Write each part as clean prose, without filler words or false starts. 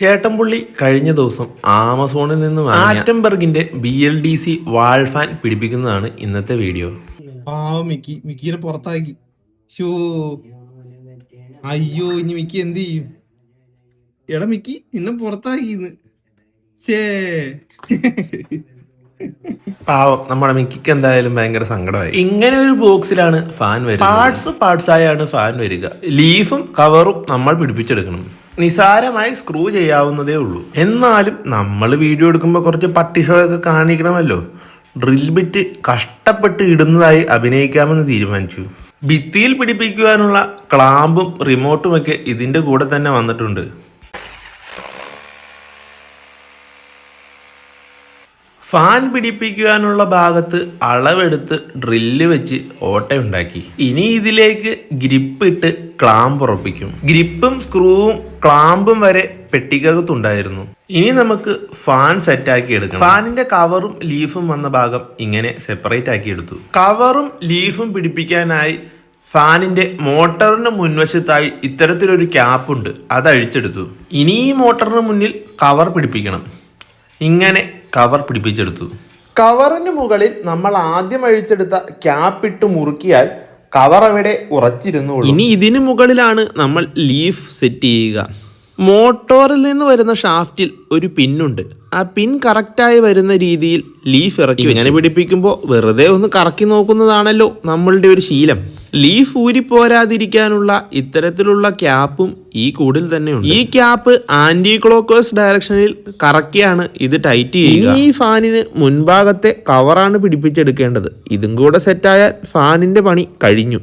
ചേട്ടൻപുള്ളി കഴിഞ്ഞ ദിവസം ആമസോണിൽ നിന്ന് ആറ്റംബർഗിന്റെ BLDC വാൾ ഫാൻ പിടിപ്പിക്കുന്നതാണ് ഇന്നത്തെ വീഡിയോ. മിക്കിനെ പുറത്താക്കി. അയ്യോ, ഇനി മിക്കി എന്ത് ചെയ്യും? എടാ മിക്കി നിന്നെ പുറത്താക്കിന്ന്. പാവം നമ്മുടെ മിക്കിക്ക് എന്തായാലും ഭയങ്കര സങ്കടമായി. ഇങ്ങനെ ഒരു ബോക്സിലാണ് ഫാൻ വരുന്നത്. പാർട്സ് ആയാണ് ഫാൻ വരിക. ലീഫും കവറും നമ്മൾ പിടിപ്പിച്ചെടുക്കണം. നിസാരമായി സ്ക്രൂ ചെയ്യാവുന്നതേ ഉള്ളൂ. എന്നാലും നമ്മൾ വീഡിയോ എടുക്കുമ്പോൾ കുറച്ച് പട്ടിഷോ ഒക്കെ കാണിക്കണമല്ലോ. ഡ്രിൽ ബിറ്റ് കഷ്ടപ്പെട്ട് ഇടുന്നതായി അഭിനയിക്കാമെന്ന് തീരുമാനിച്ചു. ഭിത്തിയിൽ പിടിപ്പിക്കുവാനുള്ള ക്ലാമ്പും റിമോട്ടും ഒക്കെ ഇതിന്റെ കൂടെ തന്നെ വന്നിട്ടുണ്ട്. ഫാൻ പിടിപ്പിക്കുവാനുള്ള ഭാഗത്ത് അളവെടുത്ത് ഡ്രില്ല് വെച്ച് ഓട്ടയുണ്ടാക്കി. ഇനി ഇതിലേക്ക് ഗ്രിപ്പ് ഇട്ട് ക്ലാമ്പ് ഉറപ്പിക്കും. ഗ്രിപ്പും സ്ക്രൂവും ക്ലാമ്പും വരെ പെട്ടിക്കകത്തുണ്ടായിരുന്നു. ഇനി നമുക്ക് ഫാൻ സെറ്റാക്കി എടുക്കണം. ഫാനിന്റെ കവറും ലീഫും വന്ന ഭാഗം ഇങ്ങനെ സെപ്പറേറ്റ് ആക്കി എടുത്തു. കവറും ലീഫും പിടിപ്പിക്കാനായി ഫാനിന്റെ മോട്ടറിന് മുൻവശത്തായി ഇത്തരത്തിലൊരു ക്യാപ്പ് ഉണ്ട്, അത് അഴിച്ചെടുത്തു. ഇനി ഈ മോട്ടറിന് മുന്നിൽ കവർ പിടിപ്പിക്കണം. ഇങ്ങനെ കവർ പിടിപ്പിച്ചെടുത്തു. കവറിന് മുകളിൽ നമ്മൾ ആദ്യം അഴിച്ചെടുത്ത ക്യാപ്പ് ഇട്ട് മുറുക്കിയാൽ കവർ അവിടെ ഉറച്ചിരുന്നു. ഇനി ഇതിന് മുകളിലാണ് നമ്മൾ ലീഫ് സെറ്റ് ചെയ്യുക. മോട്ടോറിൽ നിന്ന് വരുന്ന ഷാഫ്റ്റിൽ ഒരു പിന്നുണ്ട്. ആ പിൻ കറക്റ്റായി വരുന്ന രീതിയിൽ ലീഫ് ഇറക്കി ഇങ്ങനെ പിടിപ്പിക്കുമ്പോൾ വെറുതെ ഒന്ന് കറക്കി നോക്കുന്നതാണല്ലോ നമ്മളുടെ ഒരു ശീലം. ലീഫ് ഊരിപ്പോരാതിരിക്കാനുള്ള ഇത്തരത്തിലുള്ള ക്യാപ്പും ഈ കൂടിൽ തന്നെ ഉണ്ട്. ഈ ക്യാപ്പ് ആന്റി ക്ലോക്ക്വൈസ് ഡയറക്ഷനിൽ കറക്കിയാണ് ഇത് ടൈറ്റ് ചെയ്യുക. ഈ ഫാനിന് മുൻഭാഗത്തെ കവറാണ് പിടിപ്പിച്ചെടുക്കേണ്ടത്. ഇതും കൂടെ സെറ്റായാൽ ഫാനിന്റെ പണി കഴിഞ്ഞു.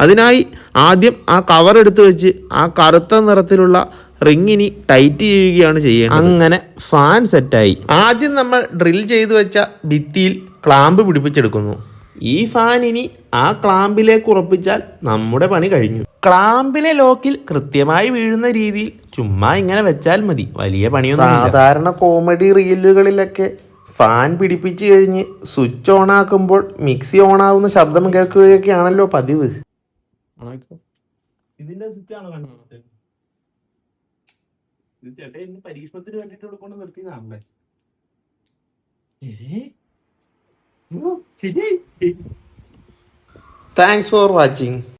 അതിനായി ആദ്യം ആ കവർ എടുത്തു വെച്ച് ആ കറുത്ത നിറത്തിലുള്ള റിങ്ങിനി ടൈറ്റ് ചെയ്യുകയാണ് ചെയ്യുന്നത്. അങ്ങനെ ഫാൻ സെറ്റായി. ആദ്യം നമ്മൾ ഡ്രിൽ ചെയ്തു വെച്ച ഭിത്തിയിൽ ക്ലാമ്പ് പിടിപ്പിച്ചെടുക്കുന്നു. ഈ ഫാൻ ഇനി ആ ക്ലാമ്പിലേക്ക് ഉറപ്പിച്ചാൽ നമ്മുടെ പണി കഴിഞ്ഞു. ക്ലാമ്പിലെ ലോക്കിൽ കൃത്യമായി വീഴുന്ന രീതിയിൽ ചുമ്മാ ഇങ്ങനെ വെച്ചാൽ മതി, വലിയ പണിയൊന്നും. സാധാരണ കോമഡി റീലുകളിലൊക്കെ ഫാൻ പിടിപ്പിച്ചു കഴിഞ്ഞ് സ്വിച്ച് ഓൺ ആക്കുമ്പോൾ മിക്സി ഓൺ ആവുന്ന ശബ്ദം കേൾക്കുകയൊക്കെയാണല്ലോ പതിവ്. ഇതിന്റെ സ്വിച്ച് ആണോ കണ്ടത്? ചേട്ടാ ഇന്ന് പരീക്ഷണത്തിന് വേണ്ടിട്ട് ഇവിടെ കൊണ്ട് നിർത്തിയതാണല്ലേ? Thanks for watching.